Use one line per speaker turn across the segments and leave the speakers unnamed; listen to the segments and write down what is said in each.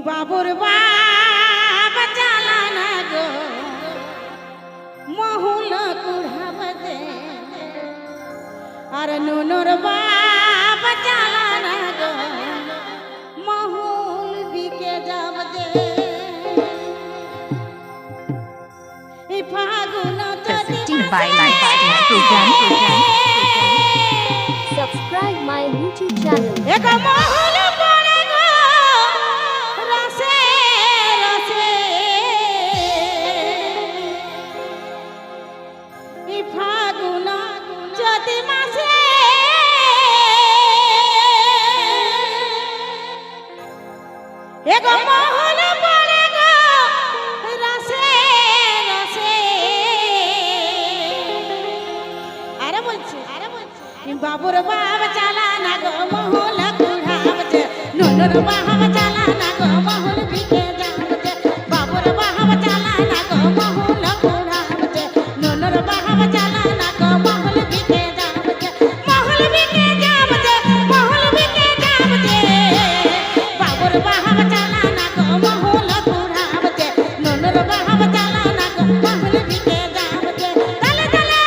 বাবুর বাবা চালানা গো মহুল কুড়াব দে আর নুনুর বাবা চালানা গো মহুল বিকে যাব দে এই ফাগুন
Subscribe my YouTube channel.
এক মহুল পড়ে গো রসে রসে এই ফাগুন জ্যোতি মাসে এক মহুল পড়ে গো রসে রসে আরে বলছি বাবুর বাবা চালানা গো মহুল কুড়াব দে নুনুর বাবা চালানা গো মহুল বিকে যাব দে বাবুর বাবা চালানা গো মহুল কুড়াব দে নুনুর বাবা চালানা গো মহুল বিকে যাব দে মহুল বিকে যাব দে মহুল বিকে যাব দে বাবুর বাবা চালানা গো মহুল কুড়াব দে নুনুর বাবা চালানা গো মহুল বিকে যাব দে তালে তালে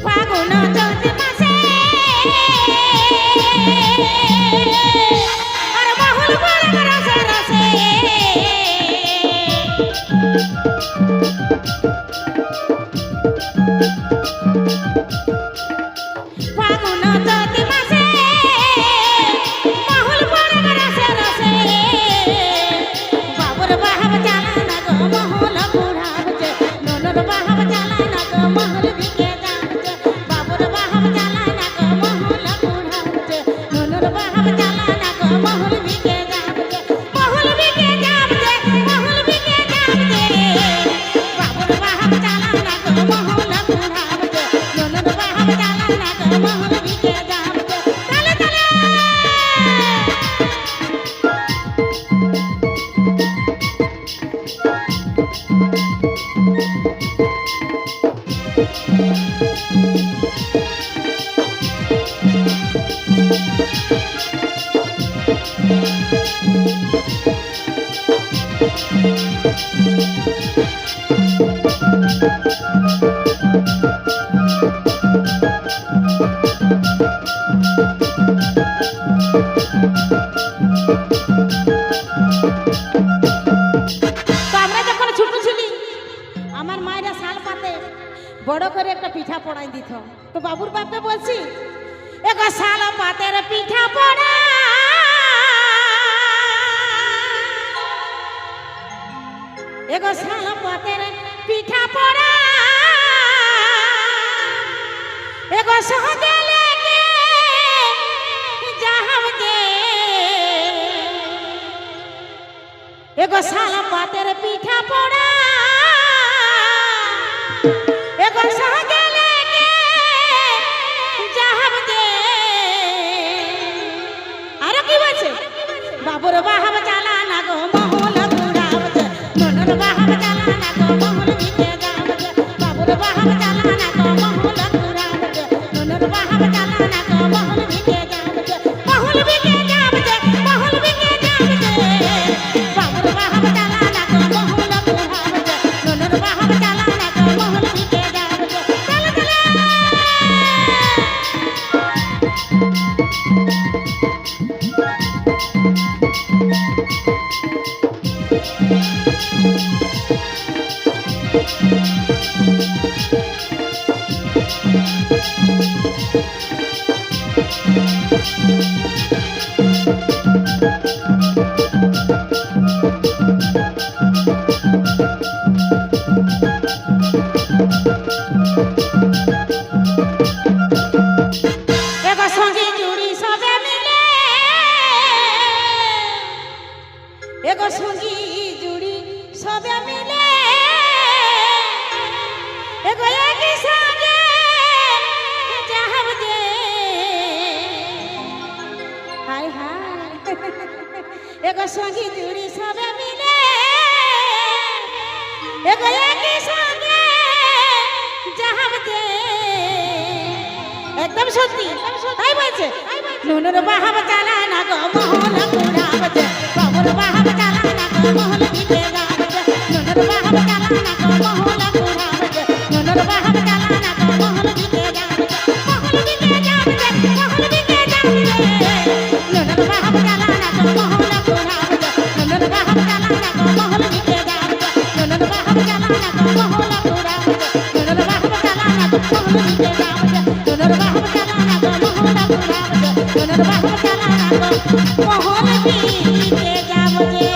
ফাগুন চৈত্র মাসে আর মহুল পড়ে রসে রসে ফাগুন চৈত্র মাসে মহুল পড়ে রসে রসে বাবুর বাবা চালানা গো মহুল কুড়াব দে নুনুর বাবা চালানা গো মহুল বিকে যাব দে বাবুর বাবা চালানা গো মহুল কুড়াব দে নুনুর বাবা চালানা গো মহুল বিকে যাব দে মহুল বিকে যাব দে মহুল বিকে যাব দে বাবুর বাবা চালানা গো মহুল কুড়াব দে নুনুর বাবা চালানা গো মহুল বিকে যাব দে তালে তালে তো আমরা যখন ছোট ছিলি আমার মায়েরা শাল পাতে বড় করে একটা পিঠা পড়াই দিত তো বাবুর বাপকে বলছি এক শাল পাতের পিঠা পড়া এক শাল পাতের পিঠা পড়া এক সহজে লেগে যাহাব দে এগো শাল পাতের পিঠা পড়া এগো সহজে লেগে যাহাব দে আরো কি বলছে বাবুর বাবা চালানা গো মহুল কুড়াব দে নুনুর বাবা চালানা গো মহুল বিকে যাব দে বাবুর বাবা চালানা গো মহুল কুড়াব দে নুনুর বাবা চালানা গো মহুল বিকে যাব দে মহুল বিকে যাব দে মহুল বিকে যাব দে বাবুর বাবা চালানা গো মহুল কুড়াব দে নুনুর বাবা চালানা গো মহুল বিকে যাব দে তালে তালে সঙ্গে জুড়ি সবে মিলে এগো একই সঙ্গে যাহাবতে একদম সত্যি তাই বলছে নুনুর বাহাব চালা না গো মহল কুড়াবছে বাবুর বাহাব চালা না গো মহল দিকে যাবছে নুনুর বাহাব চালা না গো মহল কুড়াবছে নুনুর বাহাব চালা না গো মহল দিকে যাবছে মহল দিকে যাবছে মহল দিকে যাবছে নুনুর বাহাব চালা না গো মহল কুড়াবছে নুনুর বাহাব চালা না গো মহল দিকে যাবছে নুনুর বাহাব চালা না গো মহল কুড়াবছে নুনুর বাহাব চালা না গো মহল দিকে যাবছে নুনুর বাহাব চালা না গো মহল কুড়াবছে নুনুর বাহাব চালা না গো মহল দিকে যাবছে